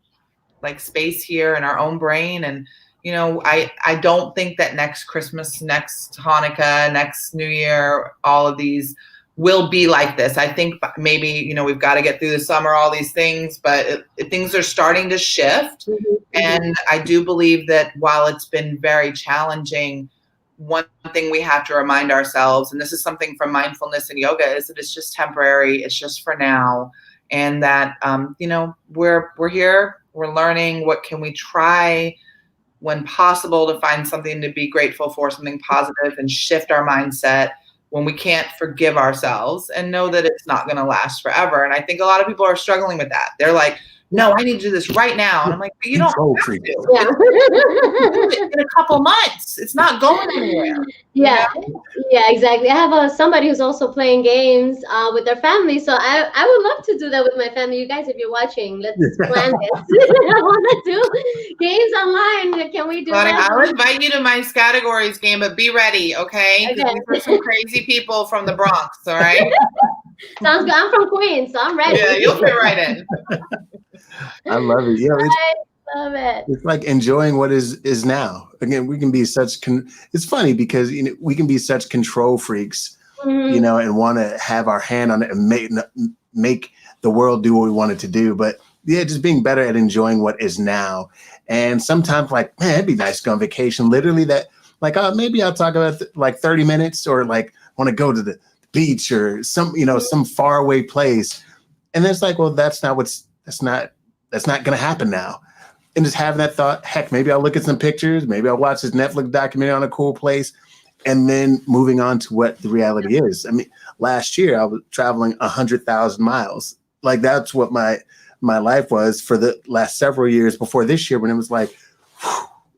like space here in our own brain. And I don't think that next Christmas, next Hanukkah, next New Year, all of these will be like this. I think maybe, we've got to get through the summer, all these things, but things are starting to shift. And I do believe that while it's been very challenging, one thing we have to remind ourselves, and this is something from mindfulness and yoga, is that it's just temporary. It's just for now. And that, we're here, we're learning. What can we try when possible to find something to be grateful for, something positive, and shift our mindset when we can't forgive ourselves and know that it's not going to last forever. And I think a lot of people are struggling with that. They're like, no, I need to do this right now. And I'm like, but you don't have to. Yeah. In a couple months. It's not going anywhere. Yeah, exactly. I have somebody who's also playing games with their family. So I would love to do that with my family. You guys, if you're watching, let's plan this. I want to do games online. Can we do that? I'll invite you to my categories game, but be ready, okay? Because these are some crazy people from the Bronx, all right? Sounds good. I'm from Queens, so I'm ready. Yeah, you'll fit right in. I love it. I love it. It's like enjoying what is now. Again, we can be such. It's funny because we can be such control freaks, and want to have our hand on it and make the world do what we want it to do. But yeah, just being better at enjoying what is now. And sometimes, like, man, it'd be nice to go on vacation. Literally, that like, maybe I'll talk about like 30 minutes, or like want to go to the beach or some faraway place. And then it's like, well, that's not going to happen now. And just having that thought, heck, maybe I'll look at some pictures, maybe I'll watch this Netflix documentary on a cool place, and then moving on to what the reality is. I mean, last year I was traveling 100,000 miles. Like, that's what my life was for the last several years before this year, when it was like,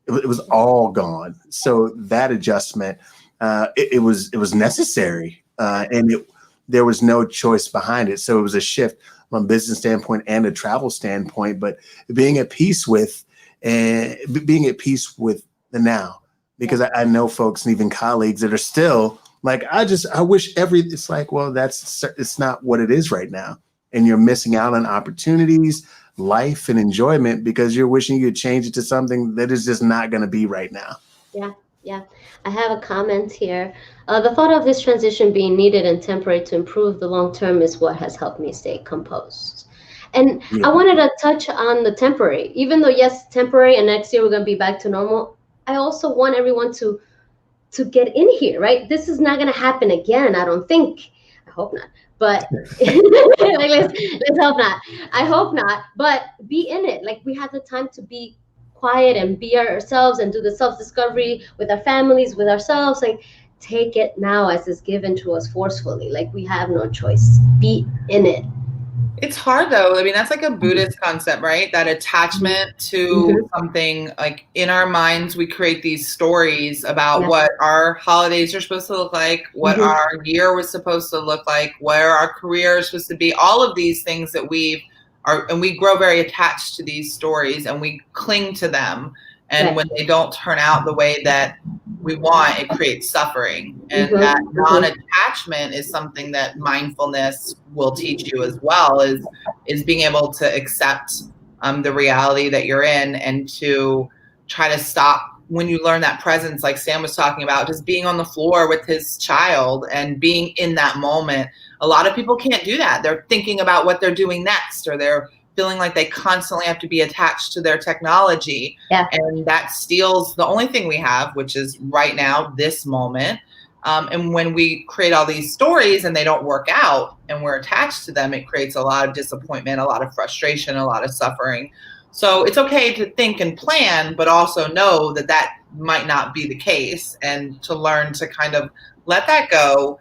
it was all gone. So that adjustment, it was necessary, and there was no choice behind it. So it was a shift from a business standpoint and a travel standpoint, but being at peace with the now, because I know folks and even colleagues that are still like, I wish it's like, well, it's not what it is right now. And you're missing out on opportunities, life, and enjoyment because you're wishing you could change it to something that is just not going to be right now. Yeah. I have a comment here. The thought of this transition being needed and temporary to improve the long term is what has helped me stay composed. And I wanted to touch on the temporary. Even though, yes, temporary, and next year we're going to be back to normal, I also want everyone to get in here, right? This is not going to happen again, I don't think. I hope not. But let's hope not. I hope not. But be in it. Like, we have the time to be quiet and be ourselves and do the self-discovery with our families, with ourselves. Like, take it now as it's given to us forcefully. Like, we have no choice. Be in it. It's hard though. I mean, that's like a Buddhist concept, right? That attachment to something. Like, in our minds, we create these stories about what our holidays are supposed to look like, what our year was supposed to look like, where our career is supposed to be, all of these things that and we grow very attached to these stories and we cling to them. And Right. when they don't turn out the way that we want, it creates suffering. And Mhm, that mhm. non-attachment is something that mindfulness will teach you as well, is being able to accept the reality that you're in, and to try to stop when you learn that presence, like Sam was talking about, just being on the floor with his child and being in that moment. A lot of people can't do that. They're thinking about what they're doing next, or they're feeling like they constantly have to be attached to their technology. Yeah. And that steals the only thing we have, which is right now, this moment. And when we create all these stories and they don't work out and we're attached to them, it creates a lot of disappointment, a lot of frustration, a lot of suffering. So it's okay to think and plan, but also know that that might not be the case, and to learn to kind of let that go.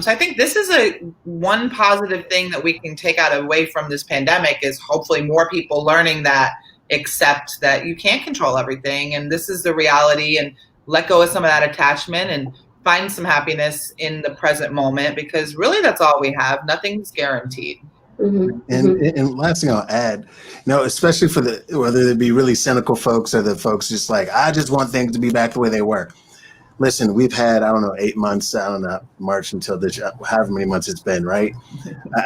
So I think this is one positive thing that we can take out away from this pandemic, is hopefully more people learning that, accept that you can't control everything, and this is the reality, and let go of some of that attachment and find some happiness in the present moment, because really that's all we have. Nothing's guaranteed. Mhm, And mhm. and last thing I'll add, especially for whether it be really cynical folks or the folks just like, I just want things to be back the way they were. Listen, we've had, I don't know, 8 months, I don't know, March until this, however many months it's been, right?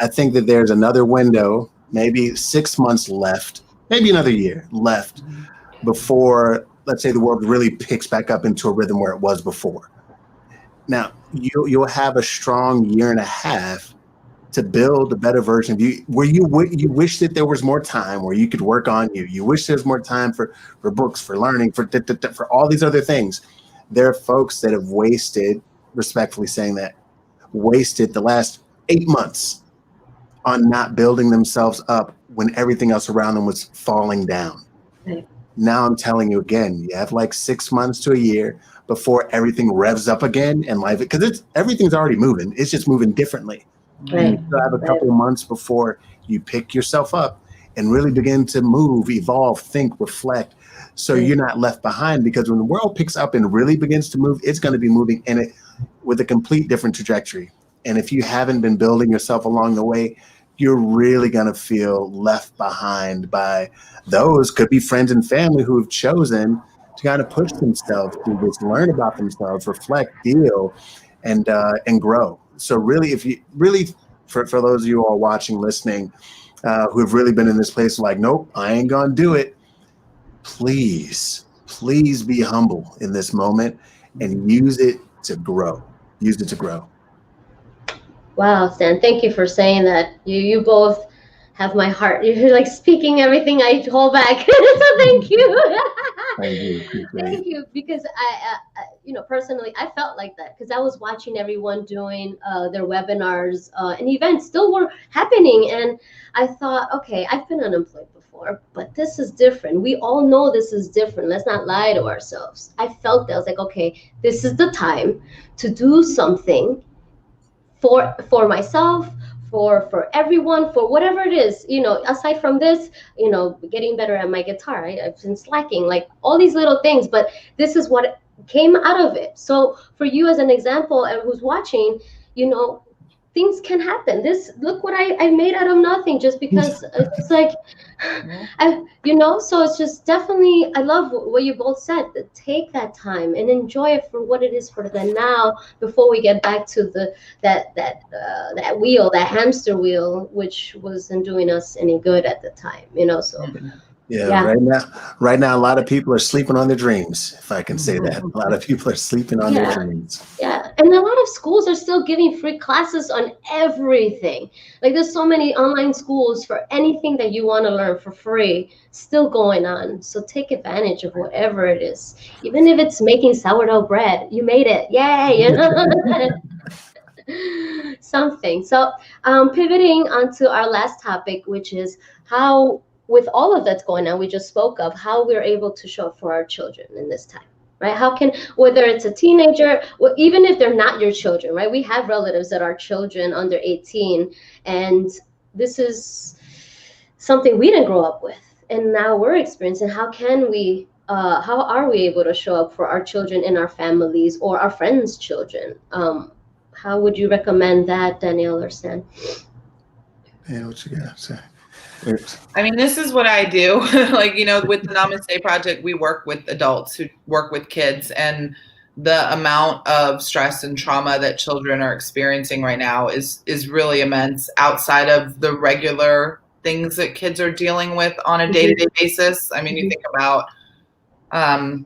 I think that there's another window, maybe 6 months left, maybe another year left before, let's say, the world really picks back up into a rhythm where it was before. Now, you'll have a strong year and a half to build a better version of you, where you wish that there was more time where you could work on you. You wish there was more time for books, for learning, for all these other things. There are folks that have wasted, respectfully saying that, wasted the last 8 months on not building themselves up when everything else around them was falling down. Right. Now I'm telling you again, you have like 6 months to a year before everything revs up again in life, because everything's already moving. It's just moving differently. And you Right. still have a Right. couple of months before you pick yourself up and really begin to move, evolve, think, reflect, so Right. you're not left behind. Because when the world picks up and really begins to move, it's going to be moving in it with a complete different trajectory. And if you haven't been building yourself along the way, you're really going to feel left behind by those, could be friends and family, who have chosen to kind of push themselves to just learn about themselves, reflect, deal, and grow. So really, if you really, for those of you all watching, listening, who have really been in this place of like, nope, I ain't gonna do it, please be humble in this moment and use it to grow. Use it to grow. Wow, Stan, thank you for saying that. You both have my heart. You're like speaking everything I hold back. So thank you. Thank you. Thank you, because personally, I felt like that because I was watching everyone doing their webinars and events still were happening, and I thought, okay, I've been unemployed before, but this is different. We all know this is different. Let's not lie to ourselves. I felt that. I was like, okay, this is the time to do something for myself, for everyone, for whatever it is, aside from this, getting better at my guitar. I've been slacking, like all these little things, but this is what came out of it. So for you as an example, and who's watching, things can happen. Look what I made out of nothing, just because it's like so it's just definitely, I love what you both said. Take that time and enjoy it for what it is for the now, before we get back to that wheel, that hamster wheel, which wasn't doing us any good at the time. So Yeah. Right now, a lot of people are sleeping on their dreams, if I can say that. A lot of people are sleeping on their dreams. Yeah, and a lot of schools are still giving free classes on everything. Like, there's so many online schools for anything that you want to learn for free still going on. So take advantage of whatever it is. Even if it's making sourdough bread, you made it. Yay! Something. So pivoting onto our last topic, which is how, with all of that's going on, we just spoke of how we're able to show up for our children in this time. Right? How can, whether it's a teenager, or even if they're not your children, right? We have relatives that are children under 18, and this is something we didn't grow up with, and now we're experiencing. How can we? How are we able to show up for our children in our families or our friends' children? How would you recommend that, Danielle or Stan? Yeah, what you got to say? I mean, this is what I do. Like, with the Namaste Project, we work with adults who work with kids, and the amount of stress and trauma that children are experiencing right now is really immense outside of the regular things that kids are dealing with on a day-to-day basis. I mean, you think about, and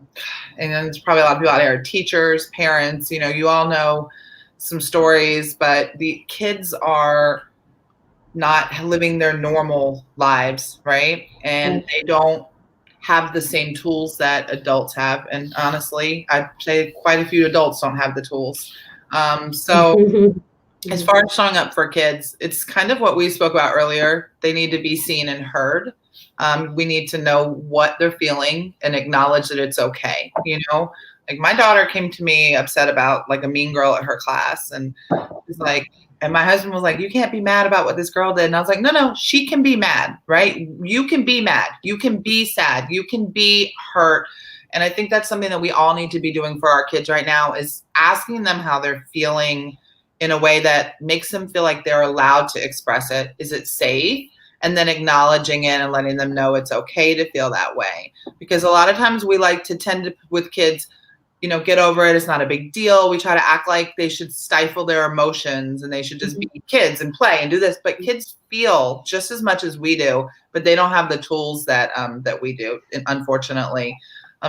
there's probably a lot of people out there, teachers, parents, you all know some stories, but the kids are not living their normal lives, right? And they don't have the same tools that adults have. And honestly, I'd say quite a few adults don't have the tools. So as far as showing up for kids, it's kind of what we spoke about earlier. They need to be seen and heard. We need to know what they're feeling and acknowledge that it's okay. Like my daughter came to me upset about like a mean girl at her class, and it's like, and my husband was like, you can't be mad about what this girl did. And I was like, no, she can be mad, right? You can be mad. You can be sad. You can be hurt. And I think that's something that we all need to be doing for our kids right now, is asking them how they're feeling in a way that makes them feel like they're allowed to express it. Is it safe? And then acknowledging it and letting them know it's okay to feel that way. Because a lot of times we like to tend to, with kids, get over it. It's not a big deal. We try to act like they should stifle their emotions and they should just be kids and play and do this. But kids feel just as much as we do, but they don't have the tools that we do, unfortunately.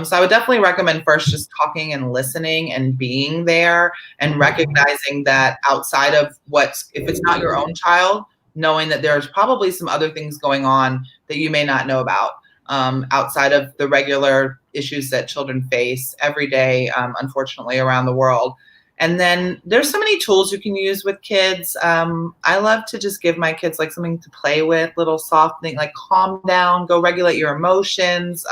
So I would definitely recommend first just talking and listening and being there and recognizing that outside of if it's not your own child, knowing that there's probably some other things going on that you may not know about. Outside of the regular issues that children face every day, unfortunately, around the world. And then there's so many tools you can use with kids. I love to just give my kids like something to play with, little soft thing, like calm down, go regulate your emotions.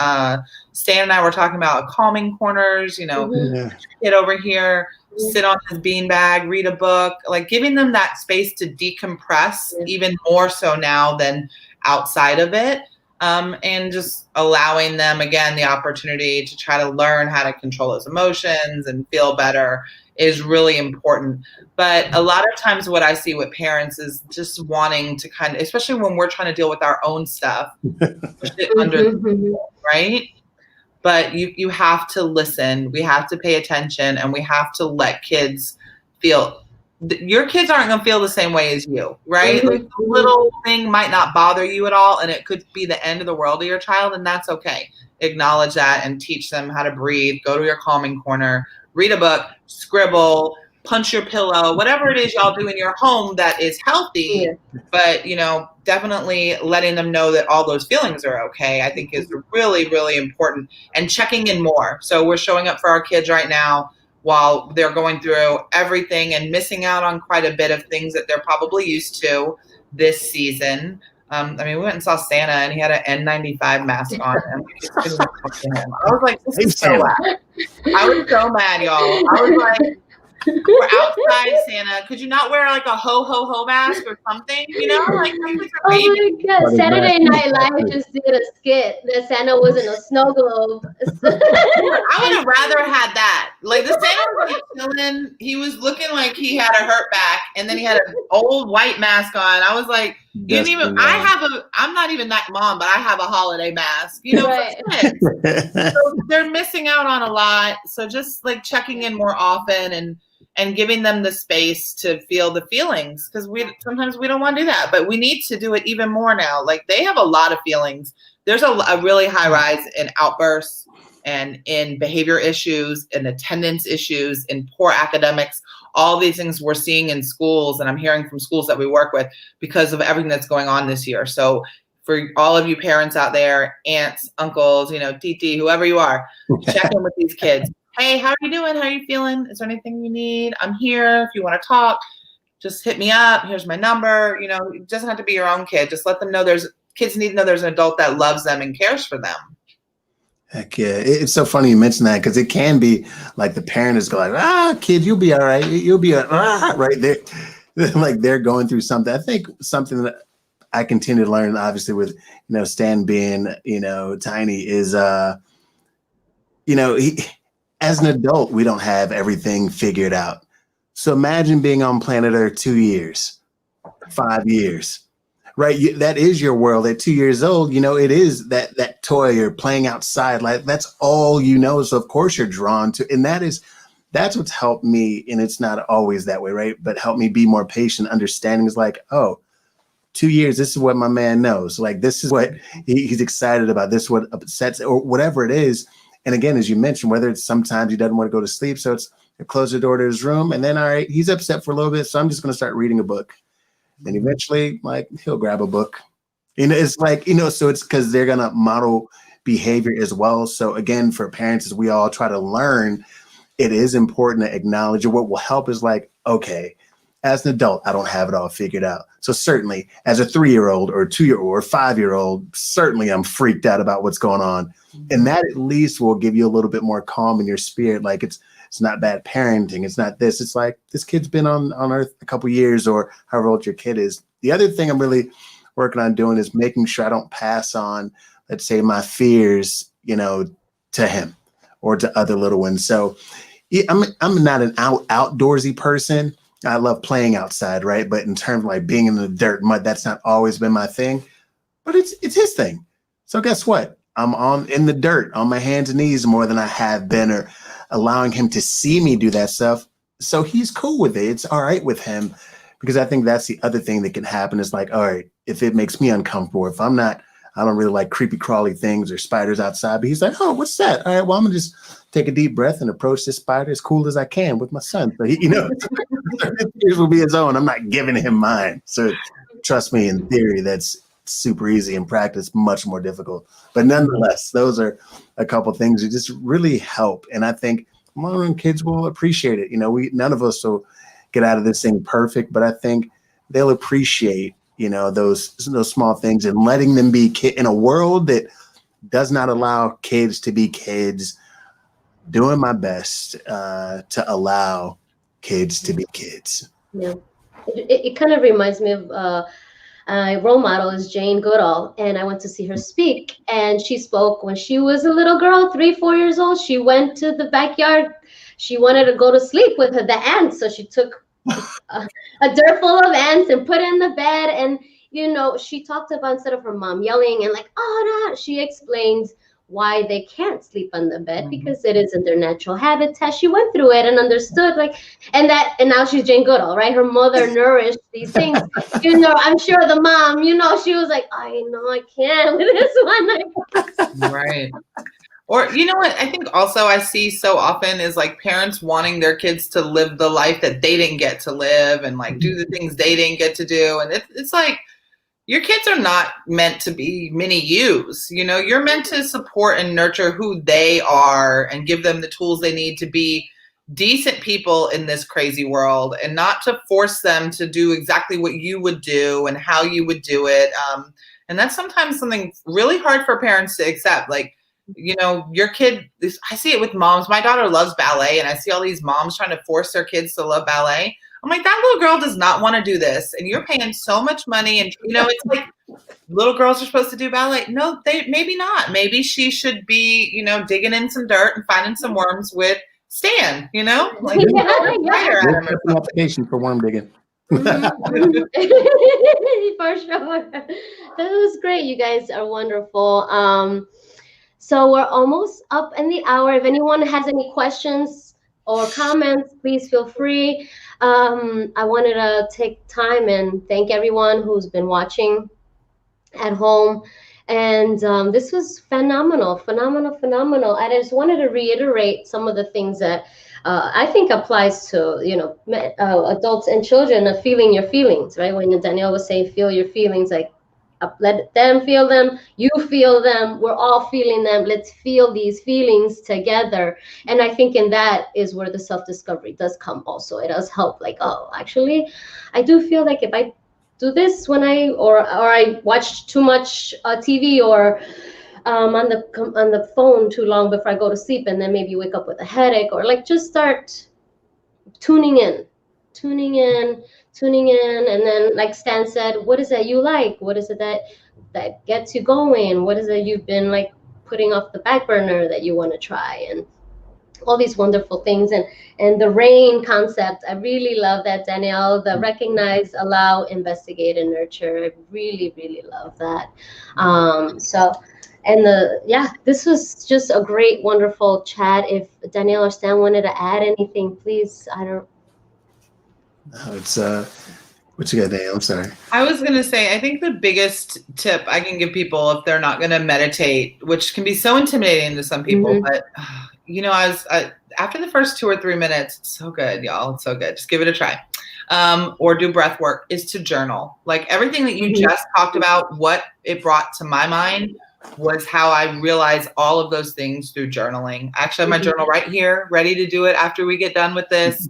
Stan and I were talking about calming corners, kid over here, sit on his beanbag, read a book, like giving them that space to decompress even more so now than outside of it. And just allowing them, again, the opportunity to try to learn how to control those emotions and feel better is really important. But a lot of times what I see with parents is just wanting to kind of, especially when we're trying to deal with our own stuff, push it under the table, right? But you have to listen. We have to pay attention, and we have to let kids feel. Your kids aren't going to feel the same way as you, right? Like the little thing might not bother you at all, and it could be the end of the world to your child, and that's okay. Acknowledge that and teach them how to breathe. Go to your calming corner, read a book, scribble, punch your pillow, whatever it is y'all do in your home that is healthy. But, definitely letting them know that all those feelings are okay, I think is really, really important. And checking in more. So we're showing up for our kids right now while they're going through everything and missing out on quite a bit of things that they're probably used to this season. We went and saw Santa, and he had an N95 mask on, and we just couldn't talk to him. I was like, this is so bad. I was so mad, y'all. I was like, we're outside, Santa. Could you not wear like a ho ho ho mask or something? Like oh my God! Saturday Night Live just did a skit that Santa was in a snow globe. I would have rather had that. Like the Santa was chilling. He was looking like he had a hurt back, and then he had an old white mask on. I was like, you didn't even. I'm not even that mom, but I have a holiday mask. Right. So they're missing out on a lot. So just like checking in more often and giving them the space to feel the feelings, because sometimes we don't want to do that, but we need to do it even more now. Like they have a lot of feelings. There's a really high rise in outbursts and in behavior issues and attendance issues and poor academics, all these things we're seeing in schools, and I'm hearing from schools that we work with because of everything that's going on this year. So for all of you parents out there, aunts, uncles, Titi, whoever you are, check in with these kids. Hey, how are you doing? How are you feeling? Is there anything you need? I'm here. If you want to talk, just hit me up. Here's my number. It doesn't have to be your own kid. Just let them know kids need to know there's an adult that loves them and cares for them. Heck yeah. It's so funny you mention that, because it can be like the parent is going, kid, you'll be all right. You'll be right there. Like they're going through something. I think something that I continue to learn, obviously, with, Stan being, tiny is, as an adult, we don't have everything figured out. So imagine being on planet Earth 2 years, 5 years, right? That is your world. At 2 years old, it is that toy or playing outside. Like that's all you know. So of course you're drawn to, and that's what's helped me. And it's not always that way, right? But help me be more patient. Understanding is like, oh, 2 years. This is what my man knows. Like this is what he's excited about. This is what upsets or whatever it is. And again, as you mentioned, whether it's sometimes he doesn't want to go to sleep, so it's close the door to his room, and then all right, he's upset for a little bit, so I'm just going to start reading a book. And eventually, like he'll grab a book. It's like so it's because they're gonna model behavior as well. So again, for parents, as we all try to learn, it is important to acknowledge. Or what will help is like, okay, as an adult, I don't have it all figured out. So certainly, as a 3-year-old or a 2-year-old or 5-year-old, certainly I'm freaked out about what's going on, and that at least will give you a little bit more calm in your spirit. Like it's not bad parenting. It's not this. It's like this kid's been on Earth a couple years or however old your kid is. The other thing I'm really working on doing is making sure I don't pass on, let's say, my fears, to him or to other little ones. So I'm not an outdoorsy person. I love playing outside, right? But in terms of like being in the dirt, mud, that's not always been my thing. But it's his thing. So guess what? I'm in the dirt on my hands and knees more than I have been, or allowing him to see me do that stuff. So he's cool with it. It's all right with him, because I think that's the other thing that can happen is like, all right, if it makes me uncomfortable, if I don't really like creepy crawly things or spiders outside, but he's like, oh, what's that? All right, well, I'm gonna just take a deep breath and approach this spider as cool as I can with my son. So his will be his own. I'm not giving him mine. So trust me, in theory, that's super easy. In practice, much more difficult. But nonetheless, those are a couple things that just really help. And I think modern kids will appreciate it. None of us will get out of this thing perfect, but I think they'll appreciate, those small things, and letting them be in a world that does not allow kids to be kids. Doing my best to allow kids to be kids. Yeah, it kind of reminds me of my role model is Jane Goodall, and I went to see her speak, and she spoke when she was a little girl, 3-4 years old. She went to the backyard. She wanted to go to sleep with the ants, so she took a dirt full of ants and put it in the bed. And she talked about, instead of her mom yelling and like, oh no, she explains why they can't sleep on the bed, because it isn't their natural habitat. She went through it and understood, and now she's Jane Goodall, right? Her mother nourished these things. I'm sure the mom, she was like, I know I can't with this one. Right. Or what I think also I see so often is like parents wanting their kids to live the life that they didn't get to live, and like do the things they didn't get to do. And it's like, your kids are not meant to be mini yous. You're meant to support and nurture who they are and give them the tools they need to be decent people in this crazy world, and not to force them to do exactly what you would do and how you would do it. And that's sometimes something really hard for parents to accept. Like, your kid, I see it with moms. My daughter loves ballet, and I see all these moms trying to force their kids to love ballet. I'm like, that little girl does not want to do this, and you're paying so much money. And it's like, little girls are supposed to do ballet. No, maybe not. Maybe she should be, digging in some dirt and finding some worms with Stan. Like, application for worm digging. For sure. That was great. You guys are wonderful. So we're almost up in the hour. If anyone has any questions or comments, please feel free. I wanted to take time and thank everyone who's been watching at home. And this was phenomenal. I just wanted to reiterate some of the things that I think applies to, adults and children, of feeling your feelings, right? When Danielle was saying, feel your feelings, like, let them feel them, you feel them, we're all feeling them. Let's feel these feelings together. And I think in that is where the self-discovery does come also. It does help, like, oh, actually, I do feel like if I do this when I watch too much TV, or on the phone too long before I go to sleep, and then maybe wake up with a headache, or like just start tuning in, and then, like Stan said, what is that you like? What is it that gets you going? What is it you've been like putting off the back burner that you want to try? And all these wonderful things, and the RAIN concept. I really love that, Danielle. The recognize, allow, investigate, and nurture. I really, really love that. So, and this was just a great, wonderful chat. If Danielle or Stan wanted to add anything, please. I don't. No, it's what you got, Danielle? I'm sorry. I was going to say, I think the biggest tip I can give people if they're not going to meditate, which can be so intimidating to some people, but after the first 2 or 3 minutes, it's so good, y'all. It's so good. Just give it a try. Or do breath work, is to journal. Like everything that you just talked about, what it brought to my mind was how I realized all of those things through journaling. I actually have my journal right here, ready to do it after we get done with this.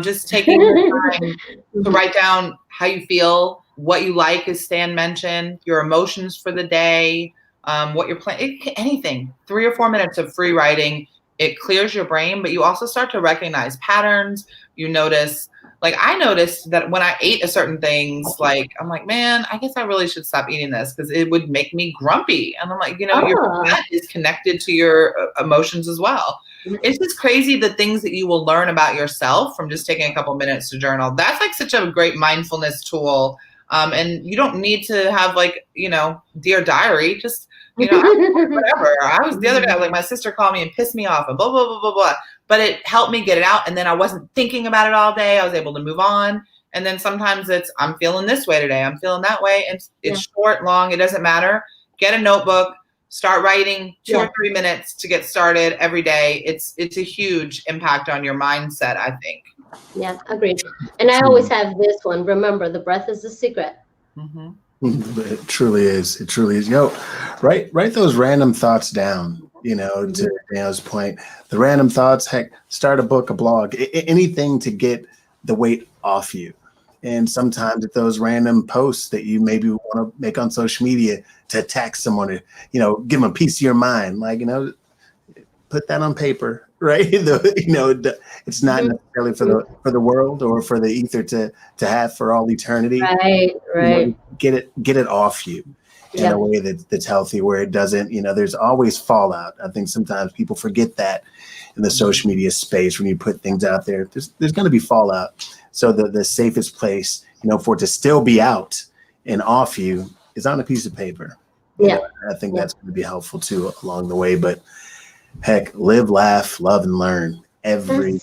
Just taking the time to write down how you feel, what you like, as Stan mentioned, your emotions for the day, what you're planning, anything. 3 or 4 minutes of free writing. It clears your brain, but you also start to recognize patterns. You notice, like I noticed that when I ate a certain things, like I'm like, man, I guess I really should stop eating this because it would make me grumpy. And I'm like, your gut is connected to your emotions as well. It's just crazy the things that you will learn about yourself from just taking a couple minutes to journal. That's like such a great mindfulness tool. And you don't need to have like, Dear Diary, just, whatever. I was the other day, like my sister called me and pissed me off and blah, blah, blah, blah, blah. But it helped me get it out. And then I wasn't thinking about it all day. I was able to move on. And then sometimes it's, I'm feeling this way today. I'm feeling that way. And it's short, long. It doesn't matter. Get a notebook. Start writing 2 or 3 minutes to get started every day. It's a huge impact on your mindset, I think. Yeah, agreed. And I always have this one. Remember, the breath is the secret. It truly is. It truly is. Write those random thoughts down. To Danielle's point, the random thoughts. Heck, start a book, a blog, anything to get the weight off you. And sometimes it's those random posts that you maybe want to make on social media to attack someone, or, give them a piece of your mind. Like, put that on paper, right? It's not necessarily for the world or for the ether to have for all eternity. Right. Get it off you in a way that's healthy, where it doesn't, there's always fallout. I think sometimes people forget that in the social media space. When you put things out there, there's going to be fallout. So the safest place, for it to still be out and off you is on a piece of paper. I think that's going to be helpful too along the way. But heck, live, laugh, love, and learn every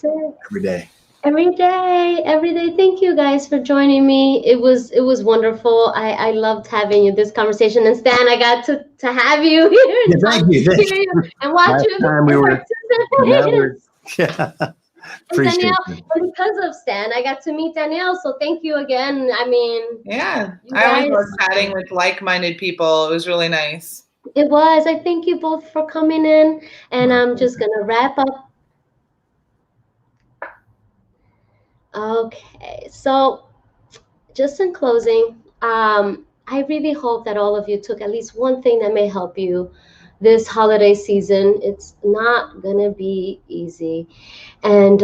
day. Every day. Thank you guys for joining me. It was wonderful. I loved having this conversation. And Stan, I got to have you here Thank you. And watch you participate. And Danielle, and because of Stan, I got to meet Danielle. So thank you again. I always love chatting with like-minded people. It was really nice. It was. I thank you both for coming in. And I'm just going to wrap up. Okay, so just in closing, I really hope that all of you took at least one thing that may help you this holiday season. It's not gonna be easy, and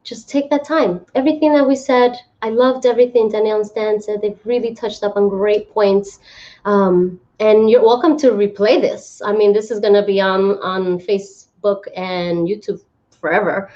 just take that time. Everything that we said, I loved everything Danielle and Stan said. They've really touched up on great points, and you're welcome to replay this. This is gonna be on Facebook and YouTube forever.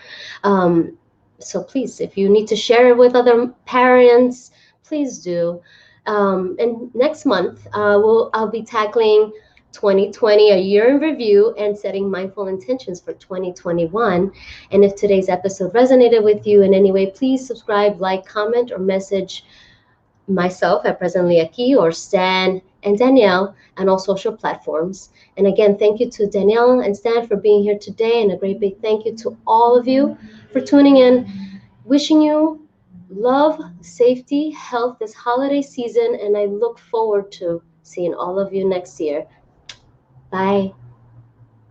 So please, if you need to share it with other parents, please do. And next month, I'll be tackling 2020, a year in review, and setting mindful intentions for 2021. And if today's episode resonated with you in any way, please subscribe, like, comment, or message myself at Presently Aqui or Stan and Danielle on all social platforms. And again, thank you to Danielle and Stan for being here today, and a great big thank you to all of you for tuning in. Wishing you love, safety, health this holiday season, and I look forward to seeing all of you next year. Bye.